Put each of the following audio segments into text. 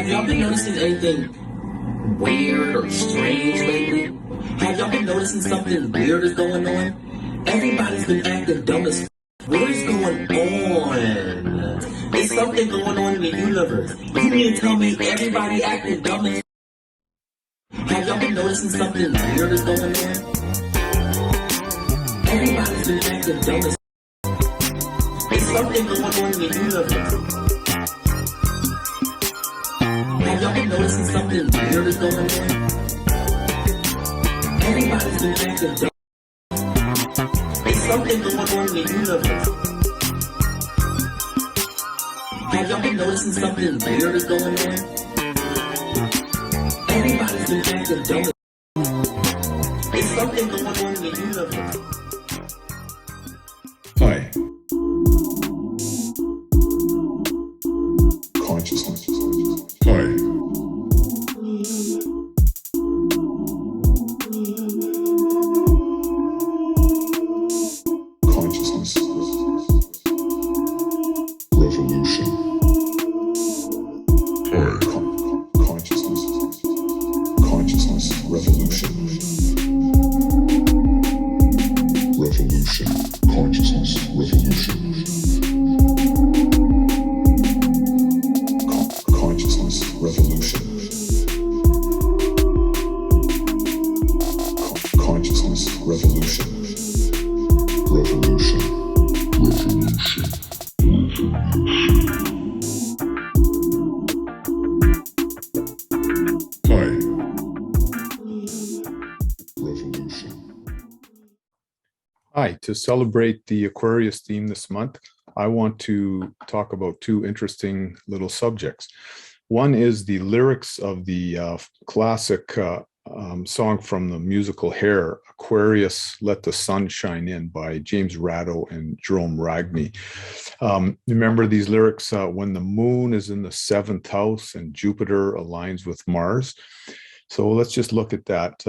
Have y'all been noticing anything weird or strange lately? Have y'all been noticing something weird is going on? Everybody's been acting dumb as f. What is going on? There's something going on in the universe. You mean to tell me everybody acting dumb as f? Have y'all been noticing something weird is going on? Everybody's been acting dumb as f. There's something going on in the universe. Have y'all been noticing something weird is going on? Everybody's been acting dumb. There's something going on in the universe. Have y'all been noticing something weird is going on? Everybody's been acting dumb. There's something going on in the universe. Hi. Consciousness. Hi. Consciousness. Revolution. Hi. Consciousness. Consciousness. Revolution. Revolution. Consciousness. Revolution. Consciousness. Revolution. Consciousness. Revolution. Revolution. Revolution. Hi. Revolution. Hi, to celebrate the Aquarius theme this month, I want to talk about two interesting little subjects. One is the lyrics of the classic song from the musical Hair, Aquarius, Let the Sun Shine In by James Ratto and Jerome Ragni. Remember these lyrics, when the moon is in the 7th house and Jupiter aligns with Mars. So let's just look at that.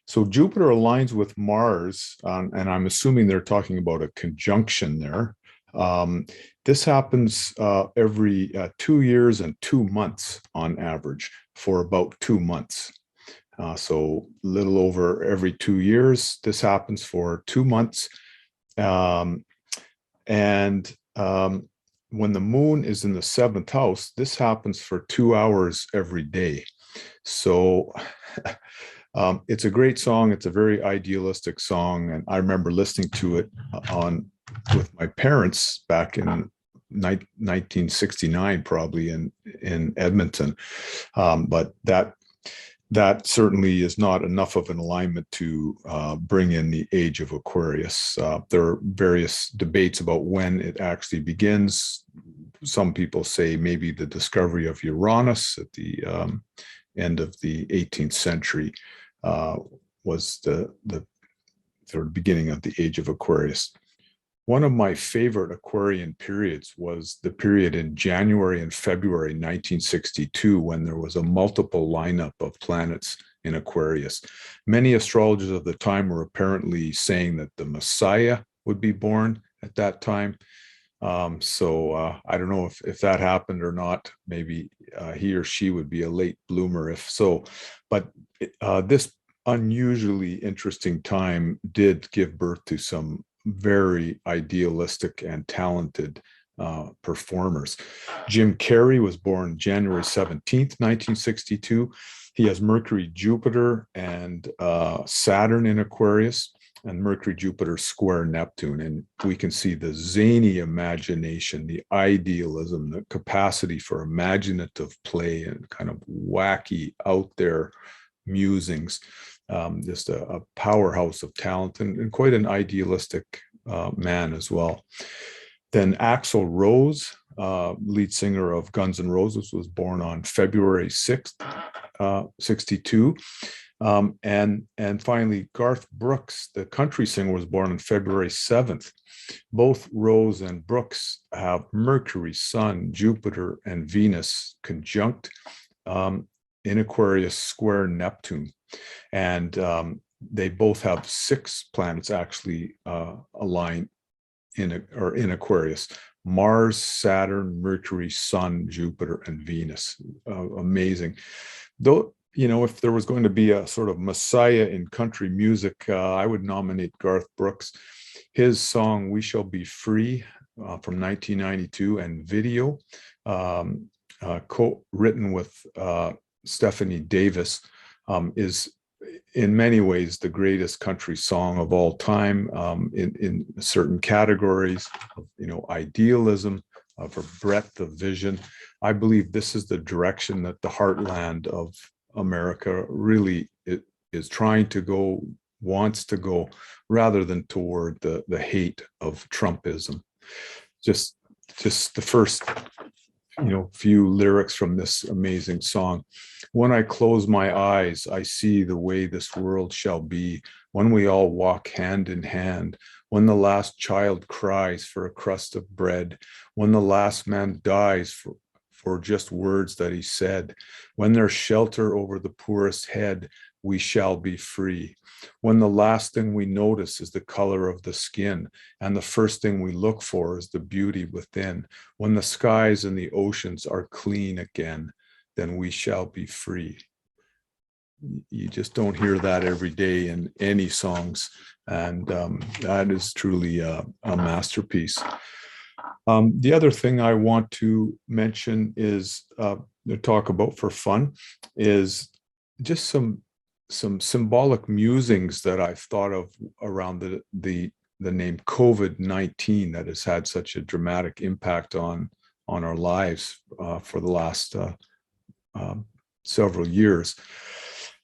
So Jupiter aligns with Mars, and I'm assuming they're talking about a conjunction there. This happens every 2 years and 2 months on average for about 2 months. So a little over every 2 years, this happens for 2 months. When the moon is in the 7th house, this happens for 2 hours every day. So it's a great song. It's a very idealistic song. And I remember listening to it with my parents back in 1969, probably in Edmonton. But that certainly is not enough of an alignment to bring in the age of Aquarius. There are various debates about when it actually begins. Some people say maybe the discovery of Uranus at the end of the 18th century was the sort of beginning of the age of Aquarius. One of my favorite Aquarian periods was the period in January and February 1962, when there was a multiple lineup of planets in Aquarius. Many astrologers of the time were apparently saying that the Messiah would be born at that time. So I don't know if that happened or not. Maybe he or she would be a late bloomer if so. But this unusually interesting time did give birth to some very idealistic and talented performers. Jim Carrey was born January 17th, 1962. He has Mercury, Jupiter, and Saturn in Aquarius, and Mercury, Jupiter square Neptune. And we can see the zany imagination, the idealism, the capacity for imaginative play and kind of wacky out there musings. Just a powerhouse of talent and quite an idealistic man as well. Then Axl Rose, lead singer of Guns N' Roses, was born on February 6th, 62. And finally, Garth Brooks, the country singer, was born on February 7th. Both Rose and Brooks have Mercury, Sun, Jupiter, and Venus conjunct in Aquarius square Neptune. And they both have 6 planets actually align in Aquarius. Mars, Saturn, Mercury, Sun, Jupiter, and Venus. Amazing. Though, if there was going to be a sort of messiah in country music, I would nominate Garth Brooks. His song "We Shall Be Free" from 1992 and video, co-written with Stephanie Davis, is in many ways the greatest country song of all time, in certain categories of, idealism, of a breadth of vision. I believe this is the direction that the heartland of America really is trying to go, wants to go, rather than toward the hate of Trumpism. Just the first few lyrics from this amazing song. When I close my eyes, I see the way this world shall be, when we all walk hand in hand, when the last child cries for a crust of bread, when the last man dies for just words that he said, when there's shelter over the poorest head, we shall be free. When the last thing we notice is the color of the skin, and the first thing we look for is the beauty within. When the skies and the oceans are clean again, then we shall be free. You just don't hear that every day in any songs, and that is truly a masterpiece. The other thing I want to mention is, to talk about for fun, is just some symbolic musings that I've thought of around the name COVID-19 that has had such a dramatic impact on our lives for the last several years.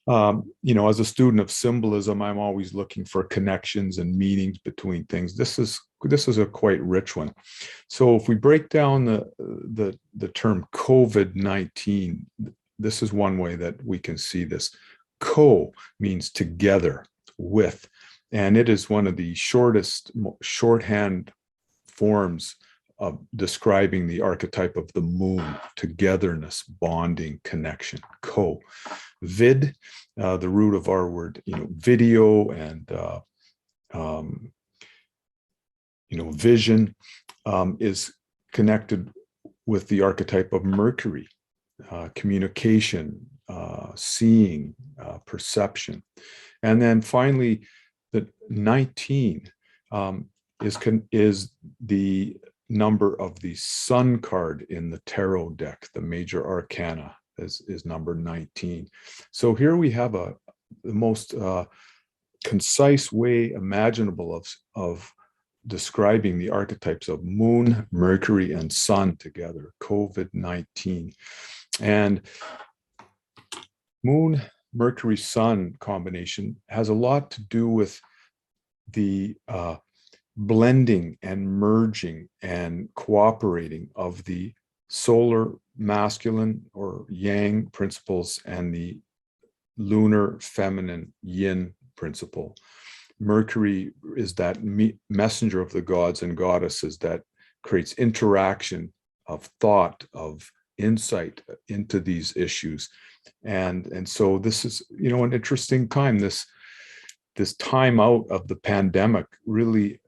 As a student of symbolism, I'm always looking for connections and meanings between things. This is a quite rich one. So if we break down the term COVID-19, this is one way that we can see this. Co means together, with, and it is one of the shortest shorthand forms of describing the archetype of the moon: togetherness, bonding, connection. Co. Vid, the root of our word, video and vision, is connected with the archetype of Mercury, communication, seeing, perception. And then finally, the 19 is the number of the Sun card in the tarot deck. The major arcana is number 19. So here we have the most concise way imaginable of describing the archetypes of Moon, Mercury, and Sun together, COVID-19. And Moon, Mercury, Sun combination has a lot to do with the blending and merging and cooperating of the solar masculine or yang principles and the lunar feminine yin principle. Mercury is that messenger of the gods and goddesses that creates interaction of thought, of insight into these issues. And so this is, an interesting time. This time out of the pandemic really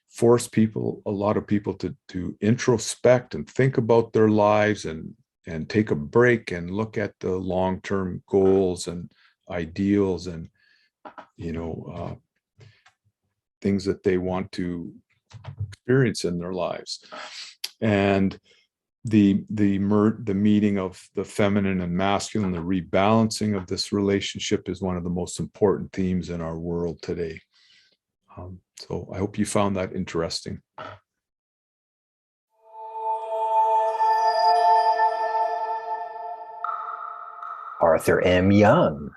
forced a lot of people to introspect and think about their lives and take a break and look at the long-term goals and ideals and things that they want to experience in their lives. And the meeting of the feminine and masculine, the rebalancing of this relationship is one of the most important themes in our world today. So I hope you found that interesting. Arthur M. Young,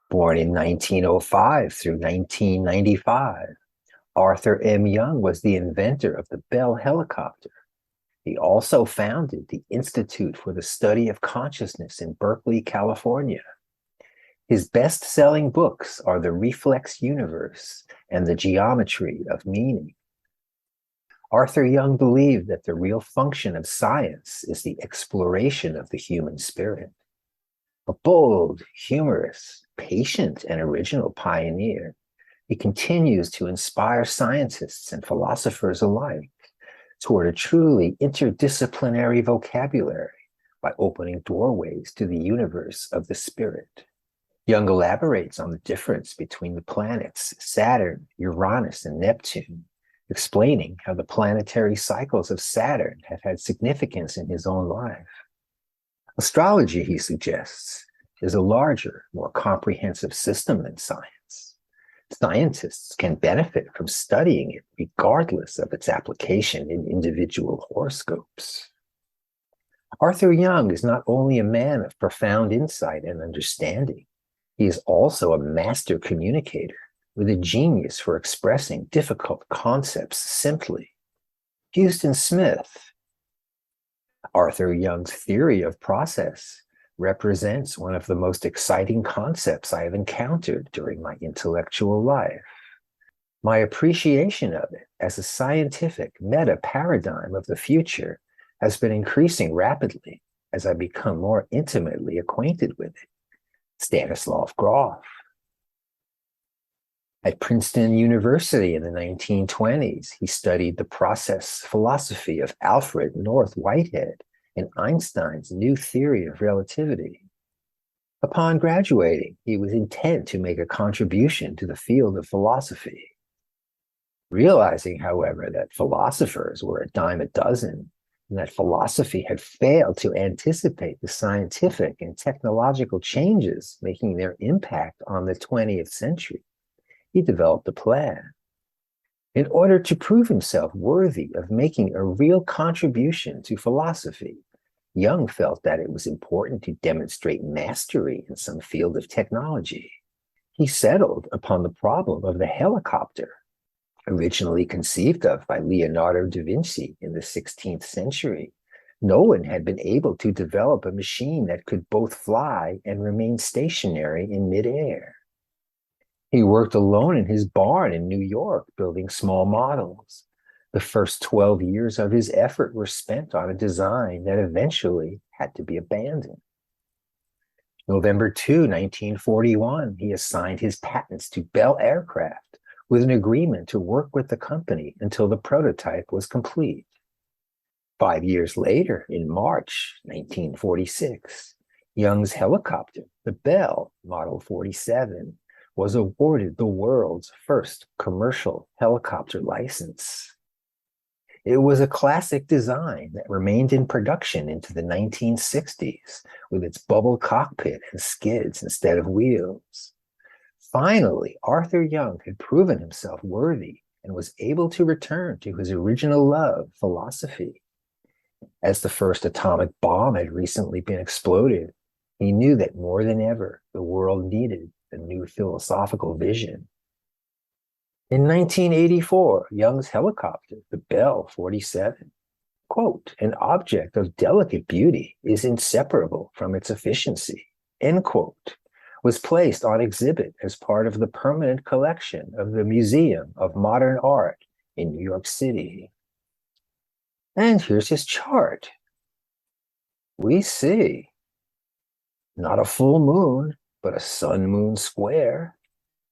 born in 1905 through 1995. Arthur M. Young was the inventor of the Bell helicopter. He also founded the Institute for the Study of Consciousness in Berkeley, California. His best-selling books are The Reflex Universe and The Geometry of Meaning. Arthur Young believed that the real function of science is the exploration of the human spirit. A bold, humorous, patient, and original pioneer, he continues to inspire scientists and philosophers alike toward a truly interdisciplinary vocabulary by opening doorways to the universe of the spirit. Jung elaborates on the difference between the planets Saturn, Uranus, and Neptune, explaining how the planetary cycles of Saturn have had significance in his own life. Astrology, he suggests, is a larger, more comprehensive system than science. Scientists can benefit from studying it regardless of its application in individual horoscopes. Arthur Jung is not only a man of profound insight and understanding, he is also a master communicator with a genius for expressing difficult concepts simply. Houston Smith. Arthur Jung's theory of process represents one of the most exciting concepts I have encountered during my intellectual life. My appreciation of it as a scientific meta-paradigm of the future has been increasing rapidly as I become more intimately acquainted with it. Stanislav Grof. At Princeton University in the 1920s, he studied the process philosophy of Alfred North Whitehead and Einstein's new theory of relativity. Upon graduating, he was intent to make a contribution to the field of philosophy. Realizing, however, that philosophers were a dime a dozen, and that philosophy had failed to anticipate the scientific and technological changes making their impact on the 20th century, he developed a plan. In order to prove himself worthy of making a real contribution to philosophy, Jung felt that it was important to demonstrate mastery in some field of technology. He settled upon the problem of the helicopter, originally conceived of by Leonardo da Vinci in the 16th century. No one had been able to develop a machine that could both fly and remain stationary in midair. He worked alone in his barn in New York, building small models. The first 12 years of his effort were spent on a design that eventually had to be abandoned. November 2, 1941, he assigned his patents to Bell Aircraft with an agreement to work with the company until the prototype was complete. 5 years later, in March 1946, Jung's helicopter, the Bell Model 47, was awarded the world's first commercial helicopter license. It was a classic design that remained in production into the 1960s, with its bubble cockpit and skids instead of wheels. Finally, Arthur Jung had proven himself worthy and was able to return to his original love, philosophy. As the first atomic bomb had recently been exploded, he knew that more than ever, the world needed a new philosophical vision. In 1984, Jung's helicopter, the Bell 47, quote, an object of delicate beauty is inseparable from its efficiency, end quote, was placed on exhibit as part of the permanent collection of the Museum of Modern Art in New York City. And here's his chart. We see not a full moon, but a sun-moon square.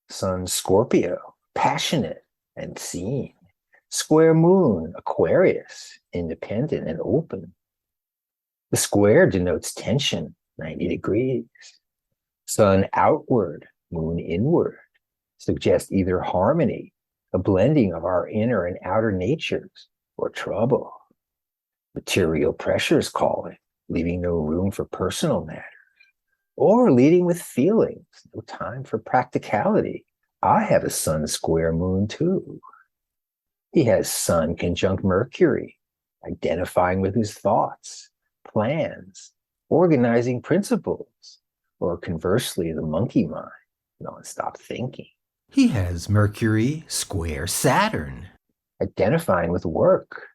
Sun Scorpio, passionate and seen. Square moon, Aquarius, independent and open. The square denotes tension, 90 degrees. Sun outward, moon inward, suggests either harmony, a blending of our inner and outer natures, or trouble. Material pressures calling, leaving no room for personal matters. Or leading with feelings, no time for practicality. I have a sun square moon too. He has Sun conjunct Mercury, identifying with his thoughts, plans, organizing principles, or conversely, the monkey mind, nonstop thinking. He has Mercury square Saturn, identifying with work,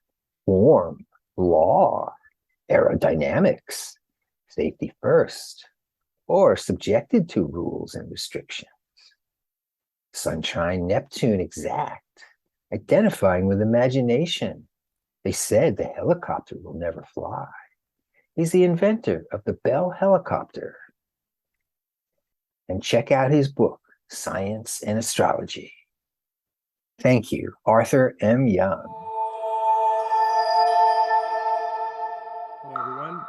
form, law, aerodynamics, safety first, or subjected to rules and restrictions. Sunshine Neptune exact, identifying with imagination. They said the helicopter will never fly. He's the inventor of the Bell helicopter. And check out his book, Science and Astrology. Thank you, Arthur M. Jung.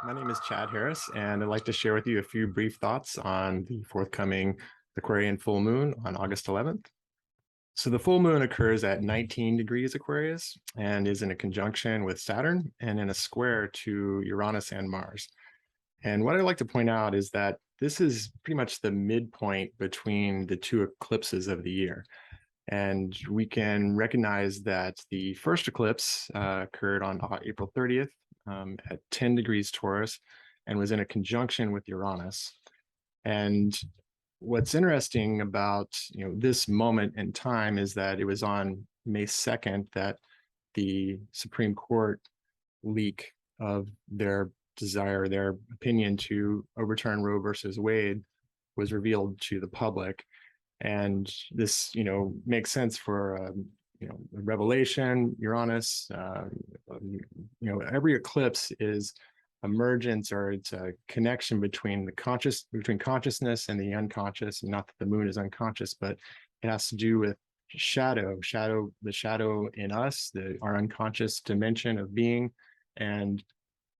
My name is Chad Harris, and I'd like to share with you a few brief thoughts on the forthcoming Aquarian full moon on August 11th. So the full moon occurs at 19 degrees Aquarius and is in a conjunction with Saturn and in a square to Uranus and Mars. And what I'd like to point out is that this is pretty much the midpoint between the two eclipses of the year. And we can recognize that the first eclipse occurred on April 30th at 10 degrees Taurus and was in a conjunction with Uranus. And what's interesting about this moment in time is that it was on May 2nd that the Supreme Court leak of their desire, their opinion to overturn Roe versus Wade was revealed to the public. And this, makes sense for, a revelation, Uranus, every eclipse is emergence, or it's a connection between consciousness and the unconscious. Not that the moon is unconscious, but it has to do with the shadow in us, our unconscious dimension of being, and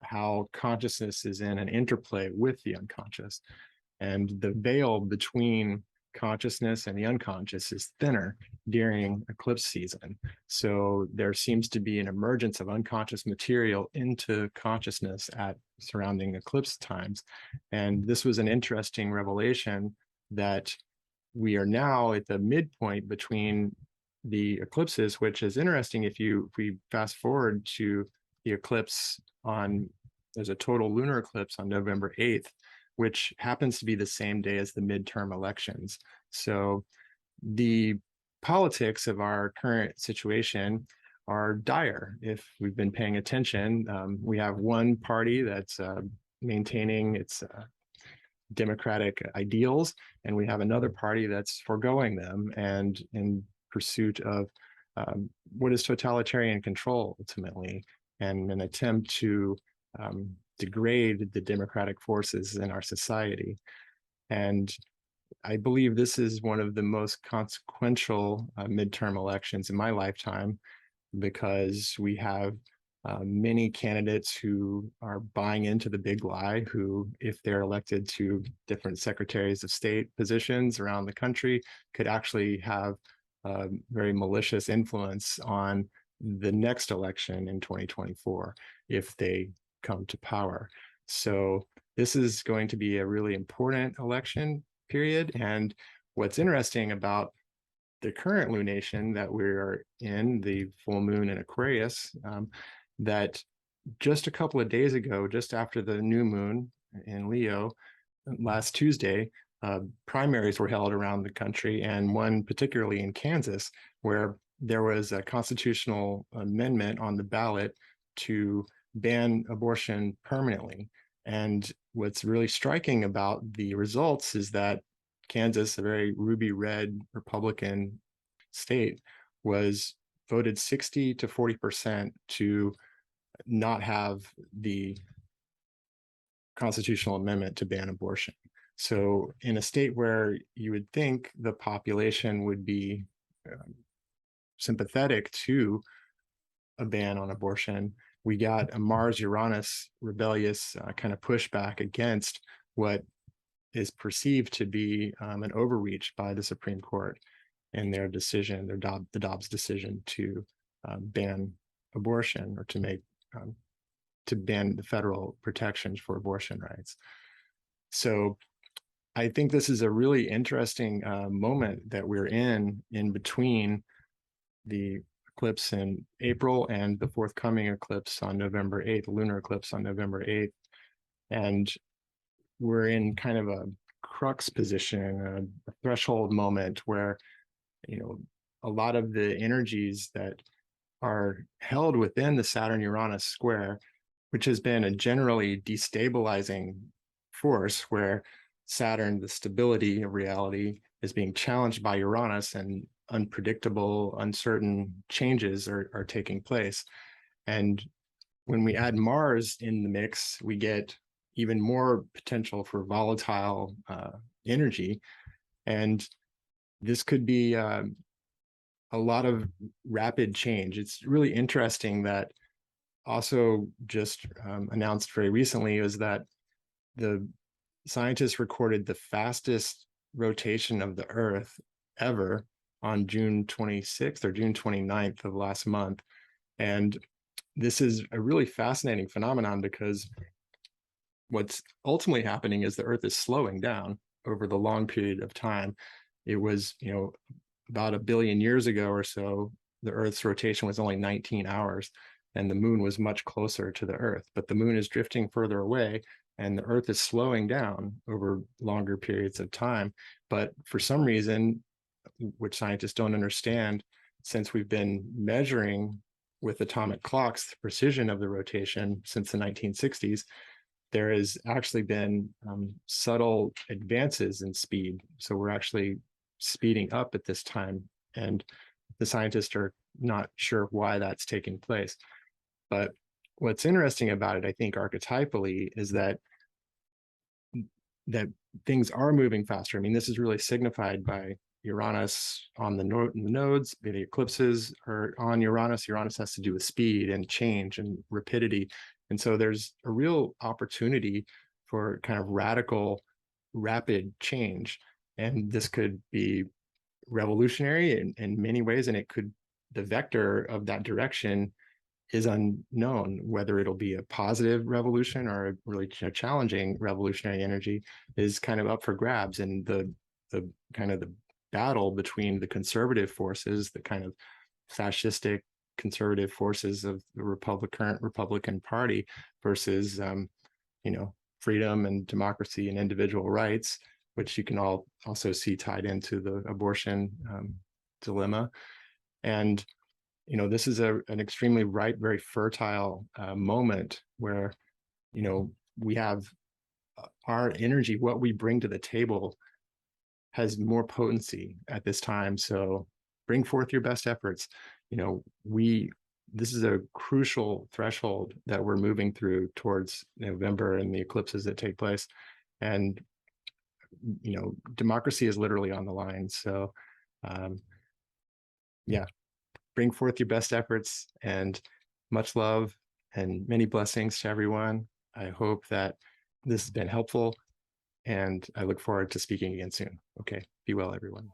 how consciousness is in an interplay with the unconscious. And the veil between consciousness and the unconscious is thinner during eclipse season. So there seems to be an emergence of unconscious material into consciousness at surrounding eclipse times. And this was an interesting revelation that we are now at the midpoint between the eclipses, which is interesting. If we fast forward to the eclipse there's a total lunar eclipse on November 8th, which happens to be the same day as the midterm elections. So the politics of our current situation are dire. If we've been paying attention, we have one party that's maintaining its democratic ideals, and we have another party that's foregoing them and in pursuit of what is totalitarian control ultimately, and an attempt to degrade the democratic forces in our society. And I believe this is one of the most consequential midterm elections in my lifetime, because we have many candidates who are buying into the big lie, who, if they're elected to different secretaries of state positions around the country, could actually have very malicious influence on the next election in 2024 if they come to power. So this is going to be a really important election period. And what's interesting about the current lunation that we're in, the full moon in Aquarius, that just a couple of days ago, just after the new moon in Leo, last Tuesday, primaries were held around the country, and one particularly in Kansas, where there was a constitutional amendment on the ballot to ban abortion permanently. And what's really striking about the results is that Kansas, a very ruby red Republican state, was voted 60 to 40% to not have the constitutional amendment to ban abortion. So in a state where you would think the population would be sympathetic to a ban on abortion, we got a Mars-Uranus rebellious kind of pushback against what is perceived to be an overreach by the Supreme Court in their decision, the Dobbs decision to ban abortion, or to ban the federal protections for abortion rights. So I think this is a really interesting moment that we're in between the eclipse in April and the forthcoming eclipse on November 8th, lunar eclipse on November 8th. And we're in kind of a crux position, a threshold moment where, a lot of the energies that are held within the Saturn-Uranus square, which has been a generally destabilizing force, where Saturn, the stability of reality, is being challenged by Uranus, and unpredictable, uncertain changes are taking place. And when we add Mars in the mix, we get even more potential for volatile energy. And this could be a lot of rapid change. It's really interesting that also just announced very recently is that the scientists recorded the fastest rotation of the Earth ever on June 26th or June 29th of last month. And this is a really fascinating phenomenon because what's ultimately happening is the Earth is slowing down over the long period of time. It was, about 1 billion years ago or so, the Earth's rotation was only 19 hours and the moon was much closer to the Earth, but the moon is drifting further away and the Earth is slowing down over longer periods of time. But for some reason, which scientists don't understand, since we've been measuring with atomic clocks the precision of the rotation since the 1960s, there has actually been subtle advances in speed. So we're actually speeding up at this time, and the scientists are not sure why that's taking place. But what's interesting about it, I think, archetypally, is that things are moving faster. I mean, this is really signified by Uranus on the nodes. The eclipses are on Uranus. Uranus has to do with speed and change and rapidity. And so there's a real opportunity for kind of radical, rapid change. And this could be revolutionary in many ways. And the vector of that direction is unknown. Whether it'll be a positive revolution or a really challenging revolutionary energy is kind of up for grabs. And the kind of the battle between the conservative forces, the kind of fascistic conservative forces of the current Republican Party versus freedom and democracy and individual rights, which you can also see tied into the abortion dilemma. And this is an extremely ripe, very fertile moment where we have our energy, what we bring to the table has more potency at this time. So bring forth your best efforts. This is a crucial threshold that we're moving through towards November and the eclipses that take place. And, democracy is literally on the line. So, bring forth your best efforts, and much love and many blessings to everyone. I hope that this has been helpful, and I look forward to speaking again soon. Okay, be well, everyone.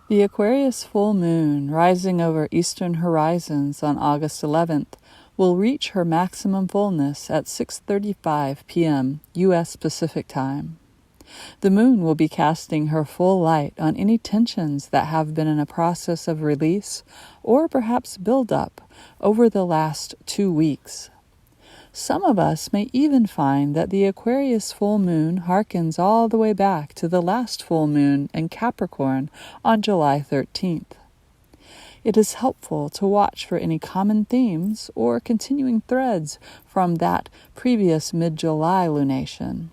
The Aquarius full moon rising over eastern horizons on August 11th will reach her maximum fullness at 6:35 p.m. U.S. Pacific Time. The moon will be casting her full light on any tensions that have been in a process of release or perhaps build-up over the last 2 weeks. Some of us may even find that the Aquarius full moon harkens all the way back to the last full moon in Capricorn on July 13th. It is helpful to watch for any common themes or continuing threads from that previous mid-July lunation.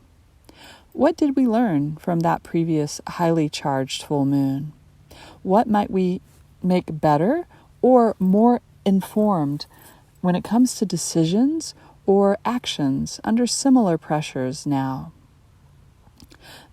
What did we learn from that previous highly charged full moon? What might we make better or more informed when it comes to decisions or actions under similar pressures now?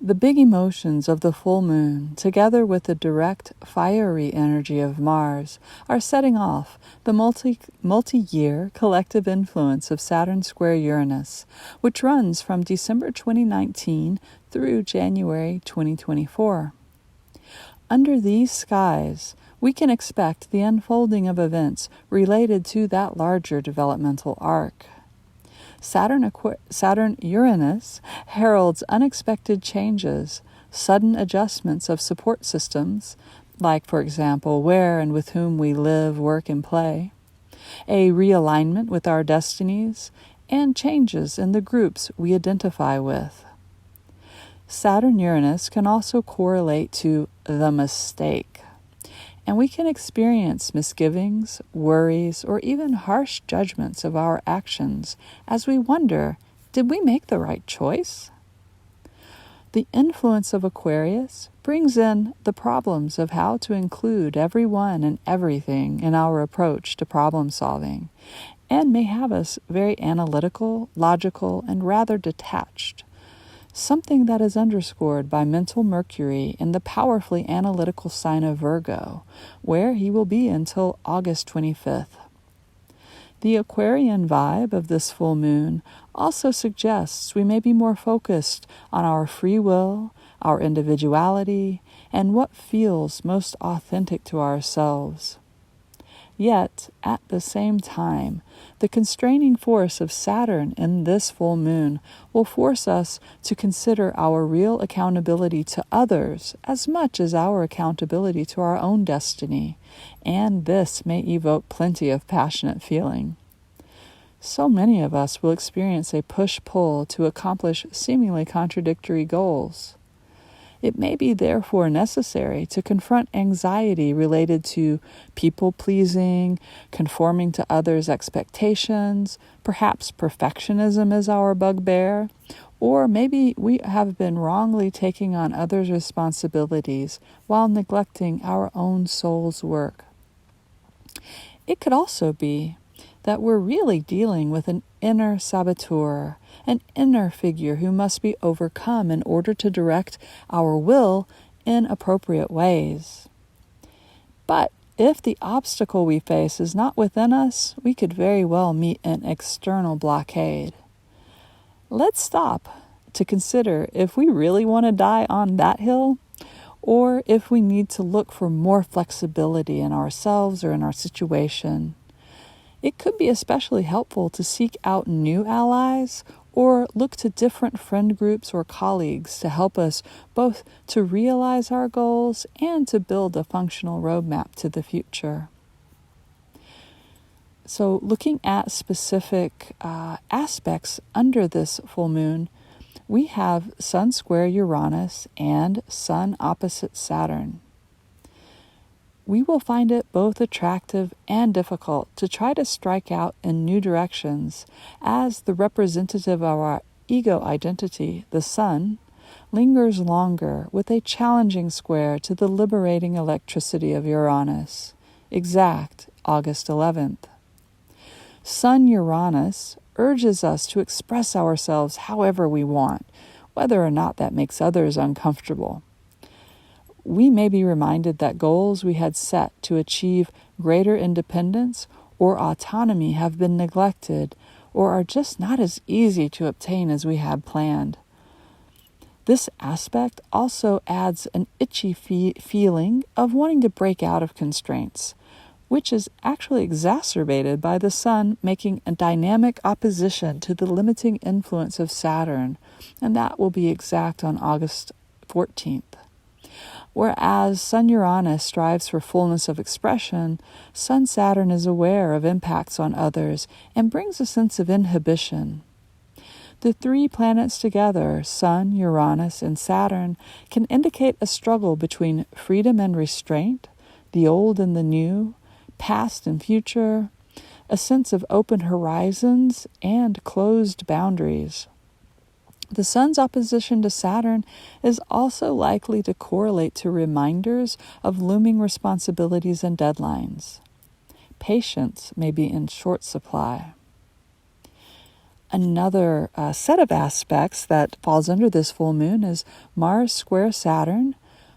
The big emotions of the full moon, together with the direct, fiery energy of Mars, are setting off the multi-year collective influence of Saturn square Uranus, which runs from December 2019 through January 2024. Under these skies, we can expect the unfolding of events related to that larger developmental arc. Saturn-Uranus heralds unexpected changes, sudden adjustments of support systems, like, for example, where and with whom we live, work, and play, a realignment with our destinies, and changes in the groups we identify with. Saturn-Uranus can also correlate to the mistake, and we can experience misgivings, worries, or even harsh judgments of our actions as we wonder, did we make the right choice? The influence of Aquarius brings in the problems of how to include everyone and everything in our approach to problem solving, and may have us very analytical, logical, and rather detached. something that is underscored by mental Mercury in the powerfully analytical sign of Virgo, where he will be until August 25th. The Aquarian vibe of this full moon also suggests we may be more focused on our free will, our individuality, and what feels most authentic to ourselves. Yet, at the same time, the constraining force of Saturn in this full moon will force us to consider our real accountability to others as much as our accountability to our own destiny, and this may evoke plenty of passionate feeling. So many of us will experience a push-pull to accomplish seemingly contradictory goals. It may be therefore necessary to confront anxiety related to people-pleasing, conforming to others' expectations, perhaps perfectionism is our bugbear, or maybe we have been wrongly taking on others' responsibilities while neglecting our own soul's work. It could also be that we're really dealing with an inner saboteur, an inner figure who must be overcome in order to direct our will in appropriate ways. But if the obstacle we face is not within us, we could very well meet an external blockade. Let's stop to consider if we really want to die on that hill, or if we need to look for more flexibility in ourselves or in our situation. It could be especially helpful to seek out new allies or look to different friend groups or colleagues to help us both to realize our goals and to build a functional roadmap to the future. So looking at specific aspects under this full moon, we have Sun square Uranus and Sun opposite Saturn. We will find it both attractive and difficult to try to strike out in new directions, as the representative of our ego identity, the Sun, lingers longer with a challenging square to the liberating electricity of Uranus, exact August 11th. Sun-Uranus urges us to express ourselves however we want, whether or not that makes others uncomfortable. We may be reminded that goals we had set to achieve greater independence or autonomy have been neglected or are just not as easy to obtain as we had planned. This aspect also adds an itchy feeling of wanting to break out of constraints, which is actually exacerbated by the Sun making a dynamic opposition to the limiting influence of Saturn, and that will be exact on August 14th. Whereas Sun-Uranus strives for fullness of expression, Sun-Saturn is aware of impacts on others and brings a sense of inhibition. The three planets together, Sun, Uranus, and Saturn, can indicate a struggle between freedom and restraint, the old and the new, past and future, a sense of open horizons and closed boundaries. The Sun's opposition to Saturn is also likely to correlate to reminders of looming responsibilities and deadlines. Patience may be in short supply. Another set of aspects that falls under this full moon is Mars square Saturn,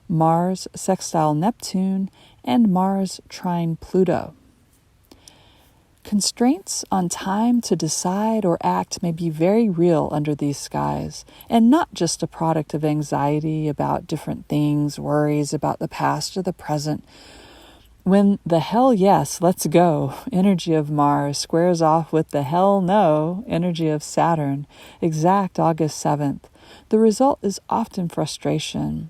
Mars sextile Neptune, and Mars trine Pluto. Constraints on time to decide or act may be very real under these skies, and not just a product of anxiety about different things, worries about the past or the present. When the hell yes, let's go energy of Mars squares off with the hell no energy of Saturn, exact August 7th, the result is often frustration.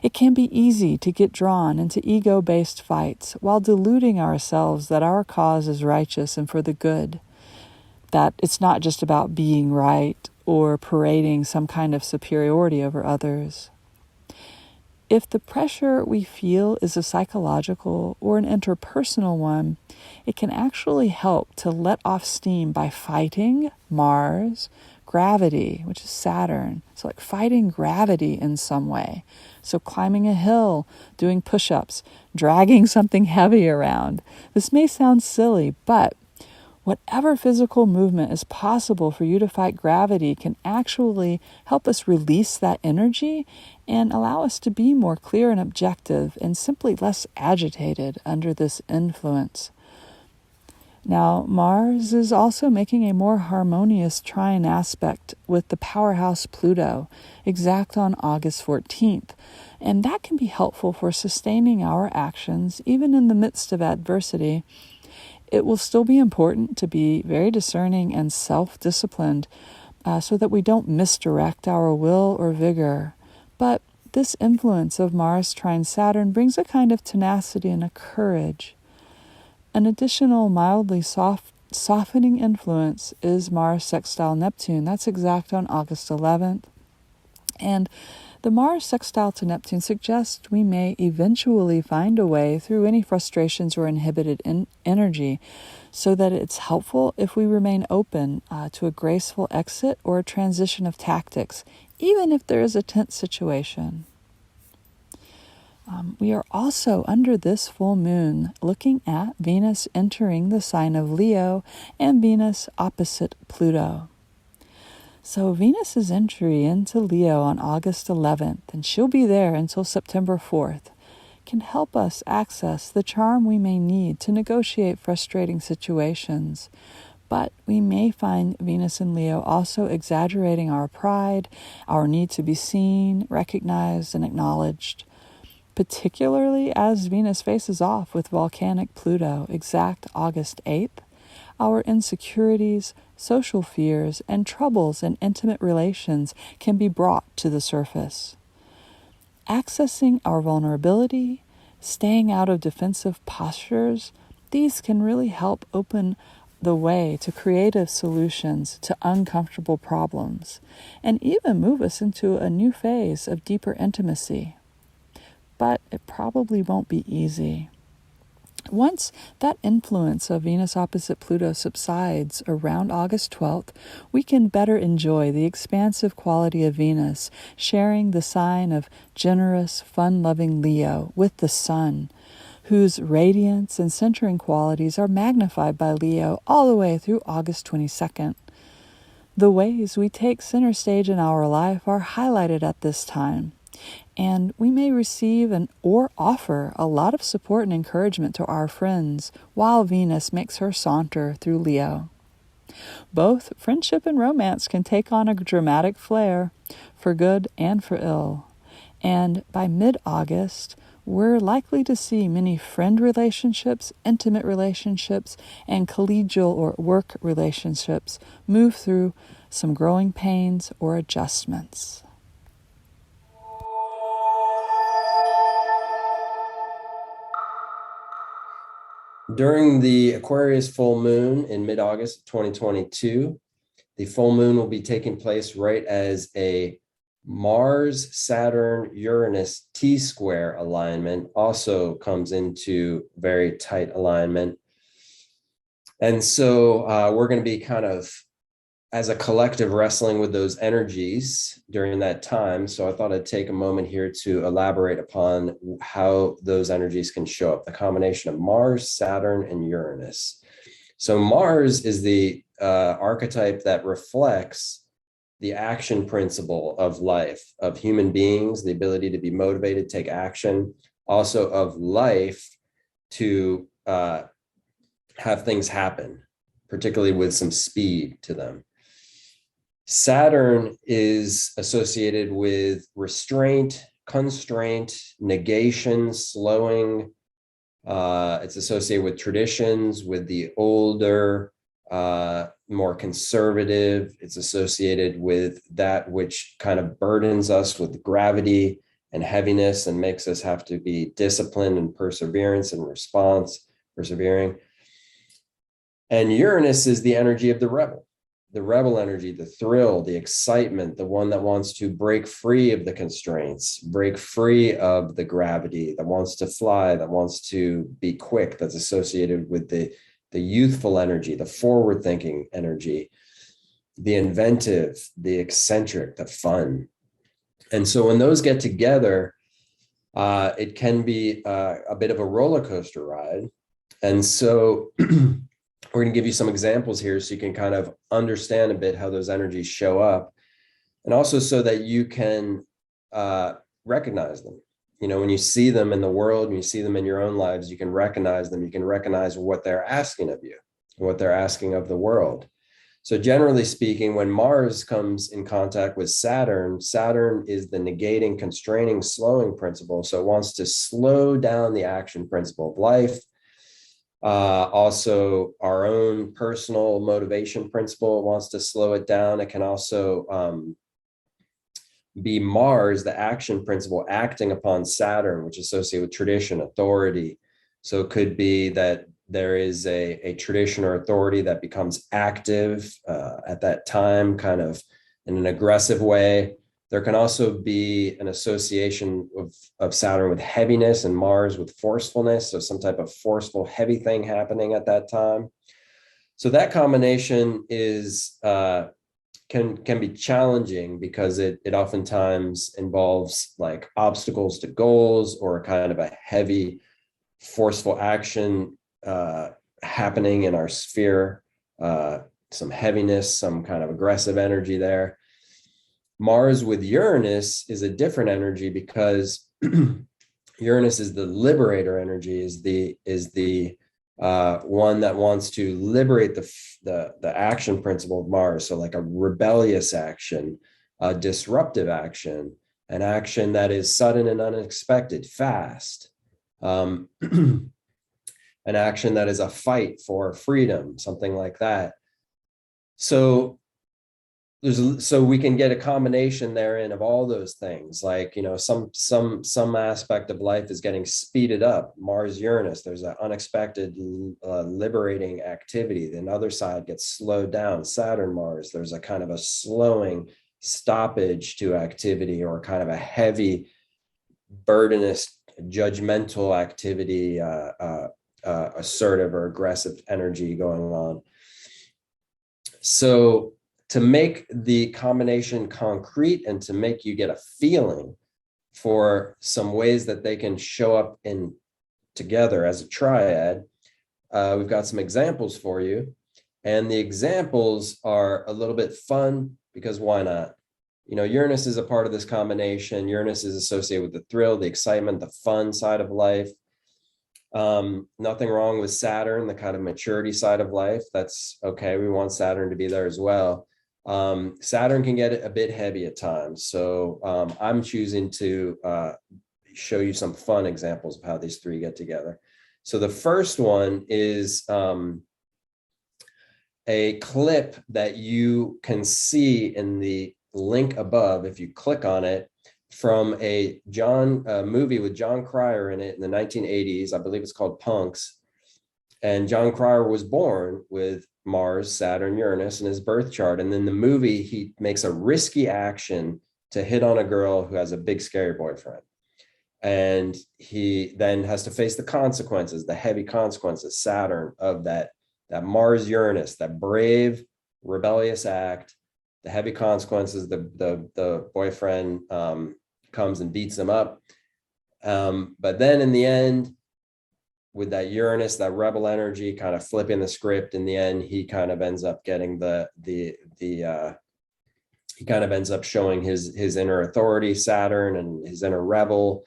It can be easy to get drawn into ego-based fights while deluding ourselves that our cause is righteous and for the good, that it's not just about being right or parading some kind of superiority over others. If the pressure we feel is a psychological or an interpersonal one, it can actually help to let off steam by fighting Mars, gravity, which is Saturn. So like fighting gravity in some way. So climbing a hill, doing push-ups, dragging something heavy around. This may sound silly, but Whatever physical movement is possible for you to fight gravity can actually help us release that energy and allow us to be more clear and objective and simply less agitated under this influence. Now, Mars is also making a more harmonious trine aspect with the powerhouse Pluto, exact on August 14th, and that can be helpful for sustaining our actions even in the midst of adversity. It will still be important to be very discerning and self-disciplined so that we don't misdirect our will or vigor. But this influence of Mars trine Saturn brings a kind of tenacity and a courage. An additional mildly softening influence is Mars sextile Neptune. That's exact on August 11th. And the Mars sextile to Neptune suggests we may eventually find a way through any frustrations or inhibited energy, so that it's helpful if we remain open to a graceful exit or a transition of tactics, even if there is a tense situation. We are also, under this full moon, looking at Venus entering the sign of Leo and Venus opposite Pluto. So Venus's entry into Leo on August 11th, and she'll be there until September 4th, can help us access the charm we may need to negotiate frustrating situations. But we may find Venus in Leo also exaggerating our pride, our need to be seen, recognized, and acknowledged, particularly as Venus faces off with volcanic Pluto, exact August 8th. Our insecurities, social fears, and troubles in intimate relations can be brought to the surface. Accessing our vulnerability, staying out of defensive postures, these can really help open the way to creative solutions to uncomfortable problems, and even move us into a new phase of deeper intimacy. But it probably won't be easy. Once that influence of Venus opposite Pluto subsides around August 12th, we can better enjoy the expansive quality of Venus, sharing the sign of generous, fun-loving Leo with the Sun, whose radiance and centering qualities are magnified by Leo all the way through August 22nd. The ways we take center stage in our life are highlighted at this time, and we may receive or offer a lot of support and encouragement to our friends while Venus makes her saunter through Leo. Both friendship and romance can take on a dramatic flair, for good and for ill. And by mid-August, we're likely to see many friend relationships, intimate relationships, and collegial or work relationships move through some growing pains or adjustments. During the Aquarius full moon in mid-August of 2022, the full moon will be taking place right as a Mars, Saturn, Uranus T-square alignment also comes into very tight alignment. And so we're going to be kind of, as a collective, wrestling with those energies during that time. So I thought I'd take a moment here to elaborate upon how those energies can show up, the combination of Mars, Saturn, and Uranus. So Mars is the archetype that reflects the action principle of life, of human beings, the ability to be motivated, take action, also of life to have things happen, particularly with some speed to them. Saturn is associated with restraint, constraint, negation, slowing. It's associated with traditions, with the older, more conservative. It's associated with that which kind of burdens us with gravity and heaviness and makes us have to be disciplined and perseverance and persevering. And Uranus is the energy of the rebel energy, the thrill, the excitement, the one that wants to break free of the constraints, break free of the gravity, that wants to fly, that wants to be quick, that's associated with the youthful energy, the forward-thinking energy, the inventive, the eccentric, the fun. And so when those get together, it can be a bit of a roller coaster ride. And so We're going to give you some examples here so you can kind of understand a bit how those energies show up, and also so that you can recognize them. You know, when you see them in the world and you see them in your own lives, you can recognize them. You can recognize what they're asking of you, what they're asking of the world. So generally speaking, when Mars comes in contact with Saturn, Saturn is the negating, constraining, slowing principle. So it wants to slow down the action principle of life. Also, our own personal motivation principle wants to slow it down. It can also be Mars, the action principle, acting upon Saturn, which is associated with tradition, authority. So it could be that there is a tradition or authority that becomes active at that time, kind of in an aggressive way. There can also be an association of Saturn with heaviness and Mars with forcefulness. So some type of forceful, heavy thing happening at that time. So that combination is can be challenging because it oftentimes involves like obstacles to goals or kind of a heavy, forceful action happening in our sphere, some heaviness, some kind of aggressive energy there. Mars with Uranus is a different energy because Uranus is the liberator energy, is the one that wants to liberate the action principle of Mars. So like a rebellious action, a disruptive action, an action that is sudden and unexpected, fast. An action that is a fight for freedom, something like that. So we can get a combination therein of all those things. Like, you know, some aspect of life is getting speeded up. Mars, Uranus, there's an unexpected liberating activity. The other side gets slowed down. Saturn, Mars, there's a kind of a slowing stoppage to activity, or kind of a heavy, burdenous, judgmental activity, assertive or aggressive energy going on. So to make the combination concrete and to make you get a feeling for some ways that they can show up in together as a triad, we've got some examples for you. And the examples are a little bit fun because why not? You know, Uranus is a part of this combination. Uranus is associated with the thrill, the excitement, the fun side of life. Nothing wrong with Saturn, the kind of maturity side of life. That's okay. We want Saturn to be there as well. Saturn can get a bit heavy at times. So I'm choosing to show you some fun examples of how these three get together. So the first one is a clip that you can see in the link above if you click on it, from a movie with John Cryer in it in the 1980s. I believe it's called Punks. And John Cryer was born with Mars, Saturn, Uranus in his birth chart. And in the movie, he makes a risky action to hit on a girl who has a big, scary boyfriend. And he then has to face the consequences, the heavy consequences, Saturn, of that Mars, Uranus, that brave, rebellious act, the heavy consequences. The boyfriend comes and beats him up. But then in the end, with that Uranus, that rebel energy kind of flipping the script, in the end, he kind of ends up getting he kind of ends up showing his inner authority, Saturn, and his inner rebel,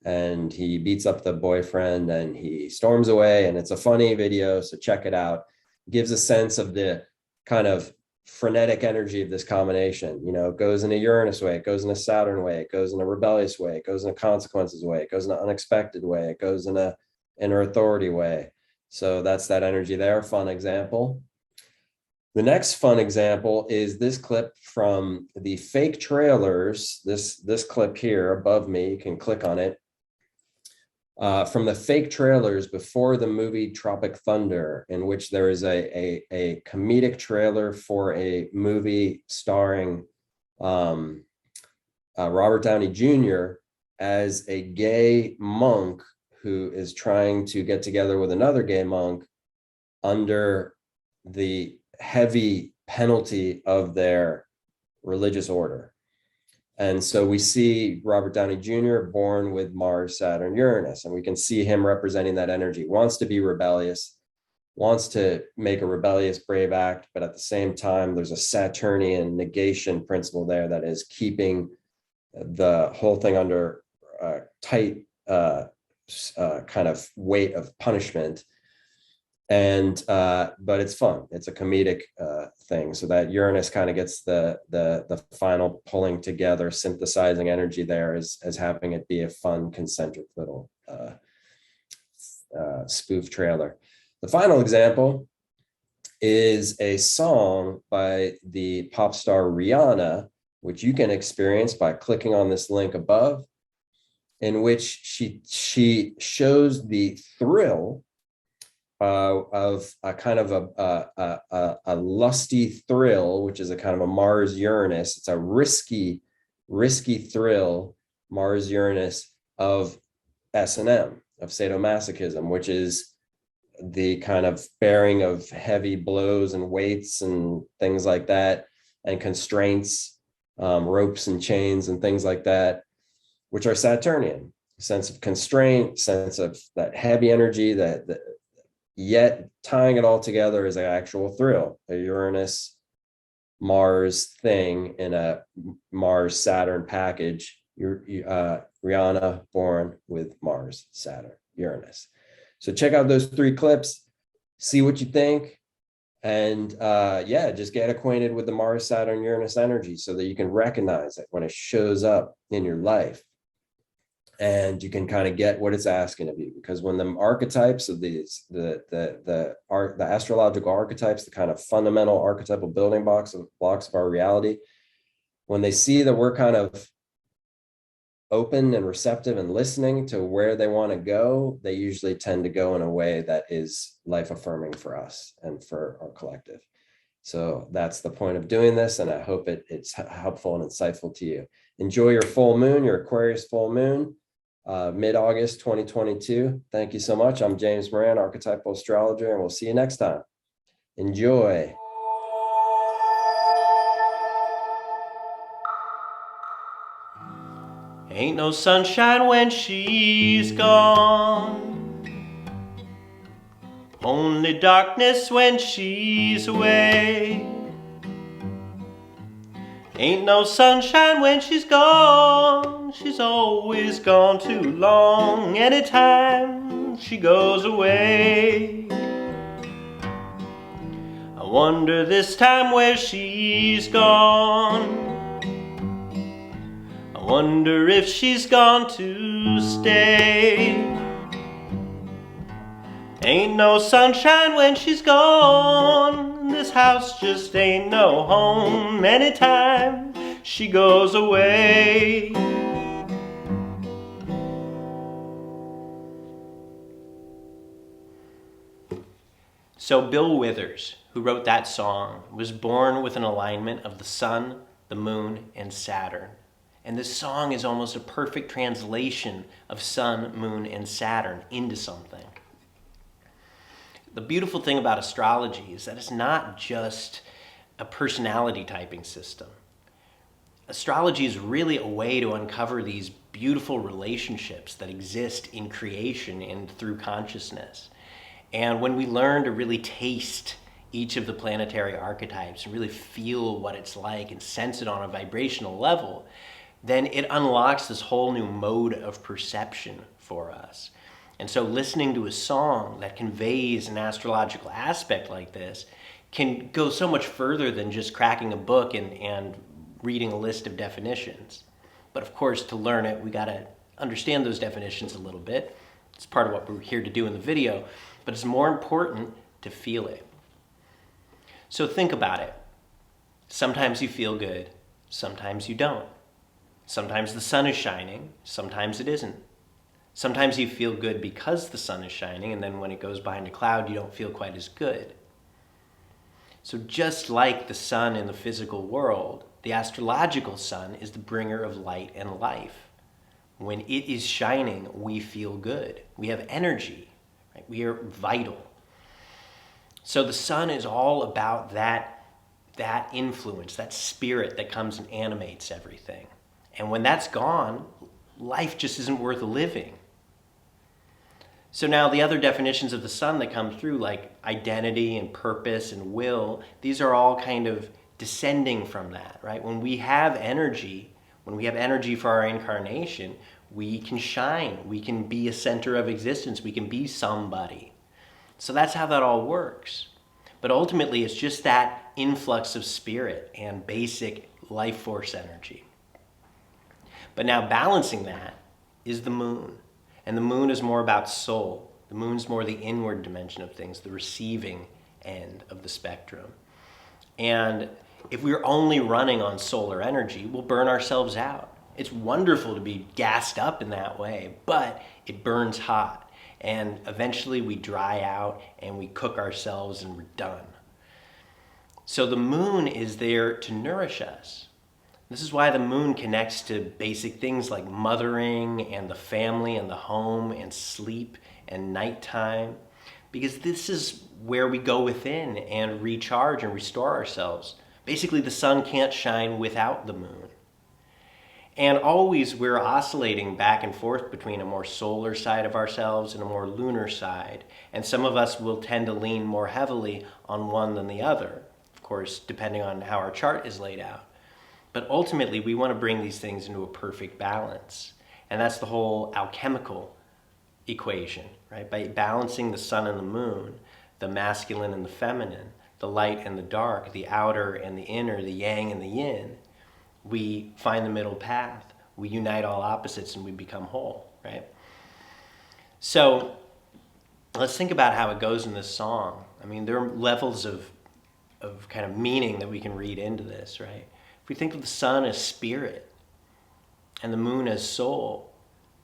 and he beats up the boyfriend and he storms away. And it's a funny video, so check it out. It gives a sense of the kind of frenetic energy of this combination. You know, it goes in a Uranus way, it goes in a Saturn way, it goes in a rebellious way, it goes in a consequences way, it goes in an unexpected way, it goes in a inner authority way. So that's that energy there. Fun example. The next fun example is this clip from the fake trailers. This clip here above me, you can click on it. From the fake trailers before the movie Tropic Thunder, in which there is a comedic trailer for a movie starring Robert Downey Jr. as a gay monk who is trying to get together with another gay monk under the heavy penalty of their religious order. And so we see Robert Downey Jr. born with Mars, Saturn, Uranus, and we can see him representing that energy. Wants to be rebellious, wants to make a rebellious, brave act, but at the same time, there's a Saturnian negation principle there that is keeping the whole thing under tight kind of weight of punishment. And but it's fun. It's a comedic thing, so that Uranus kind of gets the final pulling together, synthesizing energy there as having it be a fun, concentric little spoof trailer. The final example is a song by the pop star Rihanna, which you can experience by clicking on this link above, in which she shows the thrill of a kind of a lusty thrill, which is a kind of a Mars Uranus. It's a risky thrill, Mars Uranus, of S&M, of sadomasochism, which is the kind of bearing of heavy blows and weights and things like that, and constraints, ropes and chains and things like that, which are Saturnian. Sense of constraint, sense of that heavy energy, that yet tying it all together is an actual thrill, a Uranus Mars thing in a Mars Saturn package. Rihanna born with Mars, Saturn, Uranus. So check out those 3 clips, see what you think, and yeah, just get acquainted with the Mars, Saturn, Uranus energy so that you can recognize it when it shows up in your life. And you can kind of get what it's asking of you, because when the archetypes of these, the astrological archetypes, the kind of fundamental archetypal building blocks of our reality, when they see that we're kind of open and receptive and listening to where they want to go, they usually tend to go in a way that is life affirming for us and for our collective. So that's the point of doing this, and I hope it's helpful and insightful to you. Enjoy your full moon, your Aquarius full moon, mid-August 2022. Thank you so much. I'm James Moran, Archetypal Astrologer, and we'll see you next time. Enjoy. Ain't no sunshine when she's gone, only darkness when she's away. Ain't no sunshine when she's gone, she's always gone too long, anytime she goes away. I wonder this time where she's gone, I wonder if she's gone to stay. Ain't no sunshine when she's gone, this house just ain't no home anytime she goes away. So Bill Withers, who wrote that song, was born with an alignment of the sun, the moon, and Saturn. And this song is almost a perfect translation of sun, moon, and Saturn into something. The beautiful thing about astrology is that it's not just a personality typing system. Astrology is really a way to uncover these beautiful relationships that exist in creation and through consciousness. And when we learn to really taste each of the planetary archetypes and really feel what it's like and sense it on a vibrational level, then it unlocks this whole new mode of perception for us. And so listening to a song that conveys an astrological aspect like this can go so much further than just cracking a book and reading a list of definitions. But of course, to learn it, we gotta understand those definitions a little bit. It's part of what we're here to do in the video, but it's more important to feel it. So think about it. Sometimes you feel good, sometimes you don't. Sometimes the sun is shining, sometimes it isn't. Sometimes you feel good because the sun is shining, and then when it goes behind a cloud, you don't feel quite as good. So just like the sun in the physical world, the astrological sun is the bringer of light and life. When it is shining, we feel good. We have energy, right? We are vital. So the sun is all about that influence, that spirit that comes and animates everything. And when that's gone, life just isn't worth living. So now the other definitions of the sun that come through, like identity and purpose and will, these are all kind of descending from that, right? When we have energy for our incarnation, we can shine, we can be a center of existence, we can be somebody. So that's how that all works. But ultimately, it's just that influx of spirit and basic life force energy. But now balancing that is the moon. And the moon is more about soul. The moon's more the inward dimension of things, the receiving end of the spectrum. And if we're only running on solar energy, we'll burn ourselves out. It's wonderful to be gassed up in that way, but it burns hot. And eventually we dry out and we cook ourselves and we're done. So the moon is there to nourish us. This is why the moon connects to basic things like mothering and the family and the home and sleep and nighttime, because this is where we go within and recharge and restore ourselves. Basically, the sun can't shine without the moon. And always we're oscillating back and forth between a more solar side of ourselves and a more lunar side. And some of us will tend to lean more heavily on one than the other, of course, depending on how our chart is laid out. But ultimately, we want to bring these things into a perfect balance. And that's the whole alchemical equation, right? By balancing the sun and the moon, the masculine and the feminine, the light and the dark, the outer and the inner, the yang and the yin, we find the middle path. We unite all opposites and we become whole, right? So let's think about how it goes in this song. I mean, there are levels of kind of meaning that we can read into this, right? If we think of the sun as spirit and the moon as soul,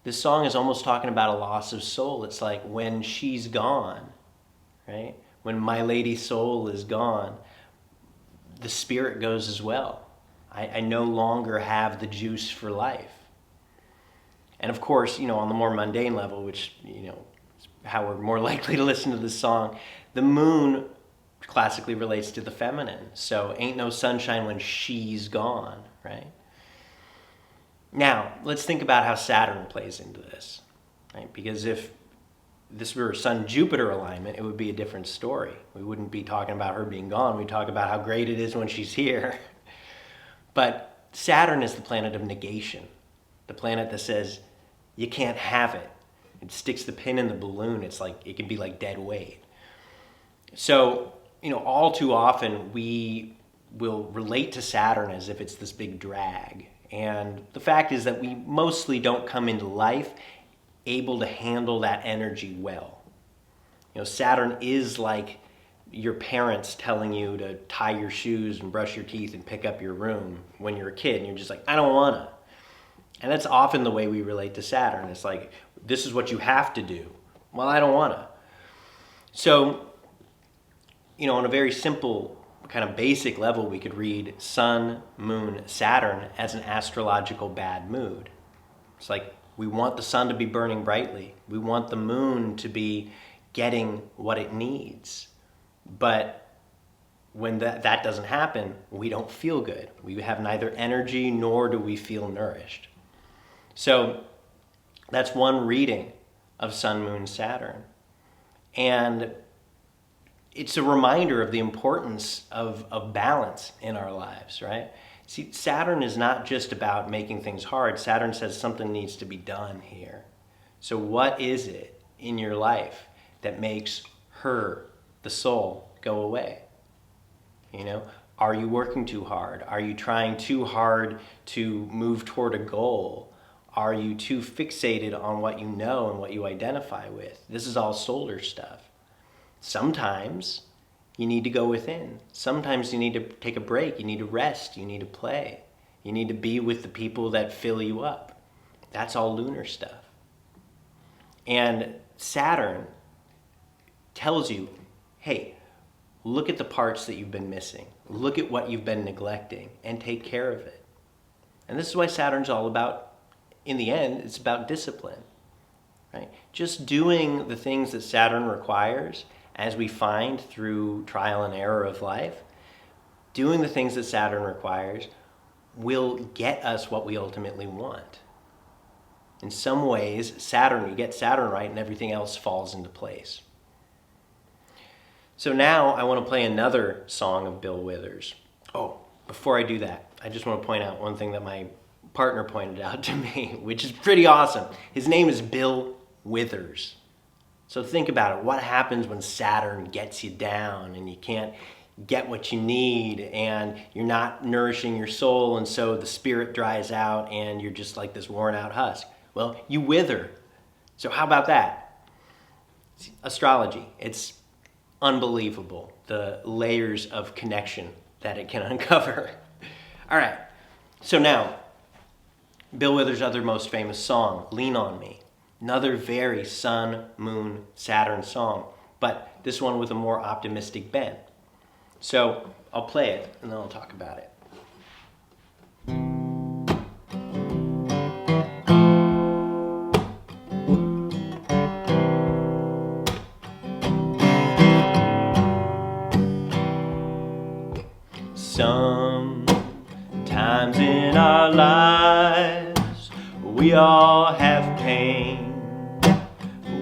this song is almost talking about a loss of soul. It's like when she's gone, right? When my lady's soul is gone, the spirit goes as well. I no longer have the juice for life. And of course, on the more mundane level, which, how we're more likely to listen to this song, the moon classically relates to the feminine. So ain't no sunshine when she's gone, right? Now, let's think about how Saturn plays into this, right? Because if this were a Sun-Jupiter alignment, it would be a different story. We wouldn't be talking about her being gone. We'd talk about how great it is when she's here. But Saturn is the planet of negation, the planet that says, you can't have it. It sticks the pin in the balloon. It's like, it can be like dead weight. So, all too often we will relate to Saturn as if it's this big drag. And the fact is that we mostly don't come into life able to handle that energy well. Saturn is like your parents telling you to tie your shoes and brush your teeth and pick up your room when you're a kid, and you're just like, I don't wanna. And that's often the way we relate to Saturn. It's like, this is what you have to do. Well, I don't wanna. So, on a very simple, kind of basic level, we could read Sun, Moon, Saturn as an astrological bad mood. It's like, we want the sun to be burning brightly. We want the moon to be getting what it needs. But when that doesn't happen, we don't feel good. We have neither energy nor do we feel nourished. So that's one reading of Sun, Moon, Saturn. And it's a reminder of the importance of balance in our lives, right? See, Saturn is not just about making things hard. Saturn says something needs to be done here. So what is it in your life that makes her, the soul, go away? Are you working too hard? Are you trying too hard to move toward a goal? Are you too fixated on what you know and what you identify with? This is all solar stuff. Sometimes you need to go within. Sometimes you need to take a break. You need to rest. You need to play. You need to be with the people that fill you up. That's all lunar stuff. And Saturn tells you, hey, look at the parts that you've been missing. Look at what you've been neglecting and take care of it. And this is why Saturn's all about, in the end, it's about discipline, right? Just doing the things that Saturn requires, as we find through trial and error of life, doing the things that Saturn requires will get us what we ultimately want. In some ways, Saturn, you get Saturn right and everything else falls into place. So now I want to play another song of Bill Withers. Oh, before I do that, I just want to point out one thing that my partner pointed out to me, which is pretty awesome. His name is Bill Withers. So think about it. What happens when Saturn gets you down and you can't get what you need and you're not nourishing your soul, and so the spirit dries out and you're just like this worn out husk? Well, you wither. So how about that? Astrology, it's unbelievable, the layers of connection that it can uncover. All right, so now, Bill Withers' other most famous song, Lean on Me. Another very Sun, Moon, Saturn song, but this one with a more optimistic bent. So I'll play it and then I'll talk about it. Sometimes in our lives we all have pain,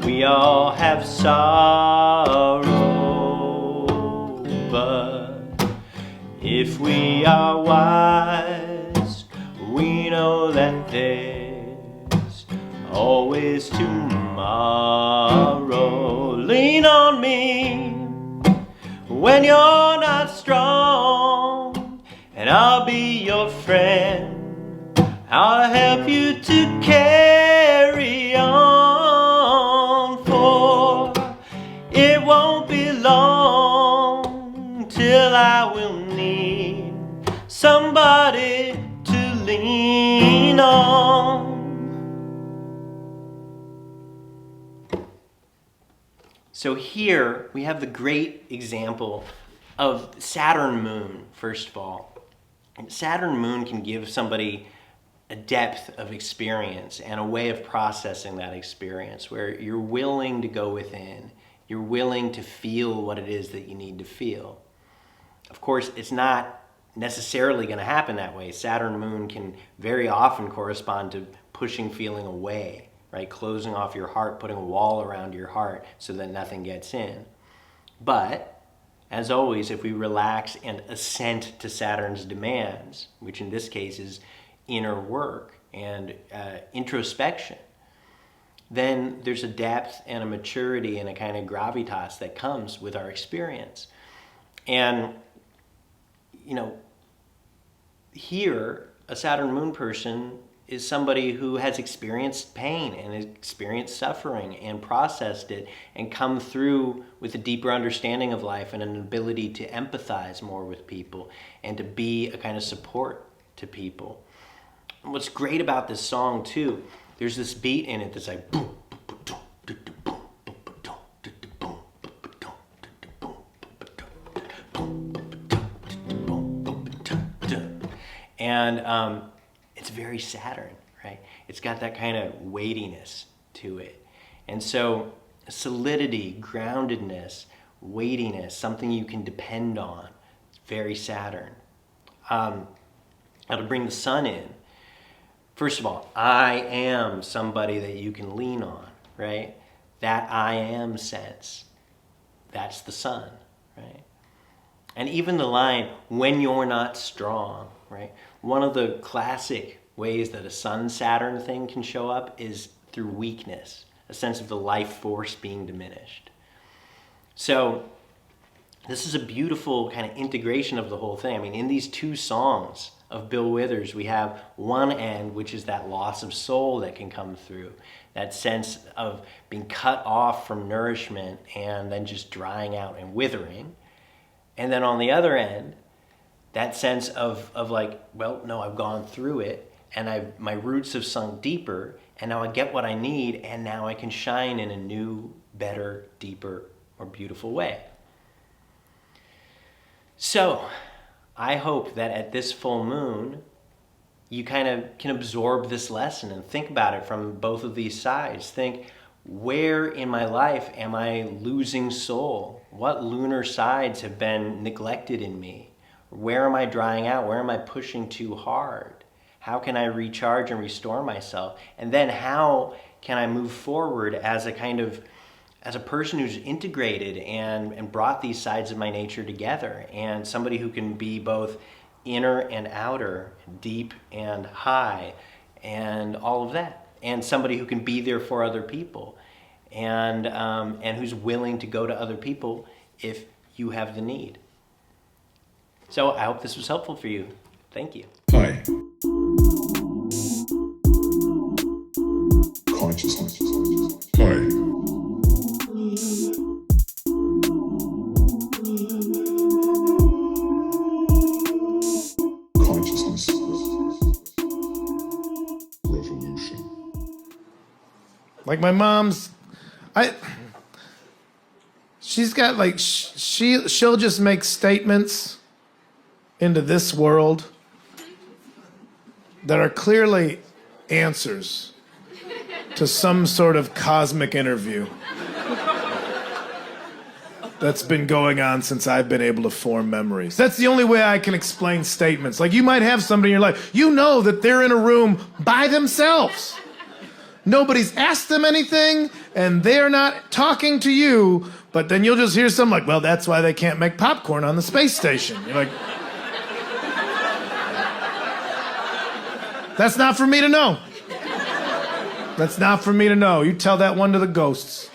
we all have sorrow, but if we are wise, we know that there's always tomorrow. Lean on me when you're not strong, and I'll be your friend. I'll help you to carry on, for it won't be long till I will need somebody to lean on. So here we have the great example of Saturn Moon, first of all. And Saturn Moon can give somebody a depth of experience and a way of processing that experience where you're willing to go within, you're willing to feel what it is that you need to feel. Of course, it's not necessarily going to happen that way. Saturn Moon can very often correspond to pushing feeling away, right? Closing off your heart, putting a wall around your heart so that nothing gets in. But as always, if we relax and assent to Saturn's demands, which in this case is inner work and introspection, then there's a depth and a maturity and a kind of gravitas that comes with our experience. And, you know, here, a Saturn Moon person is somebody who has experienced pain and experienced suffering and processed it and come through with a deeper understanding of life and an ability to empathize more with people and to be a kind of support to people. And what's great about this song too, there's this beat in it that's like boom, and it's very Saturn, right? It's got that kind of weightiness to it. And so solidity, groundedness, weightiness, something you can depend on. It's very Saturn. Now to bring the sun in, first of all, I am somebody that you can lean on, right? That I am sense, that's the sun, right? And even the line, when you're not strong, right? One of the classic ways that a Sun-Saturn thing can show up is through weakness, a sense of the life force being diminished. So this is a beautiful kind of integration of the whole thing. I mean, in these two songs of Bill Withers, we have one end, which is that loss of soul that can come through, that sense of being cut off from nourishment and then just drying out and withering. And then on the other end, that sense of like, well, no, I've gone through it and my roots have sunk deeper and now I get what I need and now I can shine in a new, better, deeper, more beautiful way. So I hope that at this full moon, you kind of can absorb this lesson and think about it from both of these sides. Think, where in my life am I losing soul? What lunar sides have been neglected in me? Where am I drying out? Where am I pushing too hard? How can I recharge and restore myself? And then how can I move forward as a person who's integrated and brought these sides of my nature together, and somebody who can be both inner and outer, deep and high, and all of that, and somebody who can be there for other people, and who's willing to go to other people if you have the need. So I hope this was helpful for you. Thank you. Hi. Consciousness. Hi. Consciousness. Revolution. Like my mom's, she's got like, she'll just make statements into this world that are clearly answers to some sort of cosmic interview that's been going on since I've been able to form memories. That's the only way I can explain statements. Like, you might have somebody in your life, you know that they're in a room by themselves. Nobody's asked them anything, and they're not talking to you, but then you'll just hear something like, well, that's why they can't make popcorn on the space station. You're like, that's not for me to know. That's not for me to know. You tell that one to the ghosts.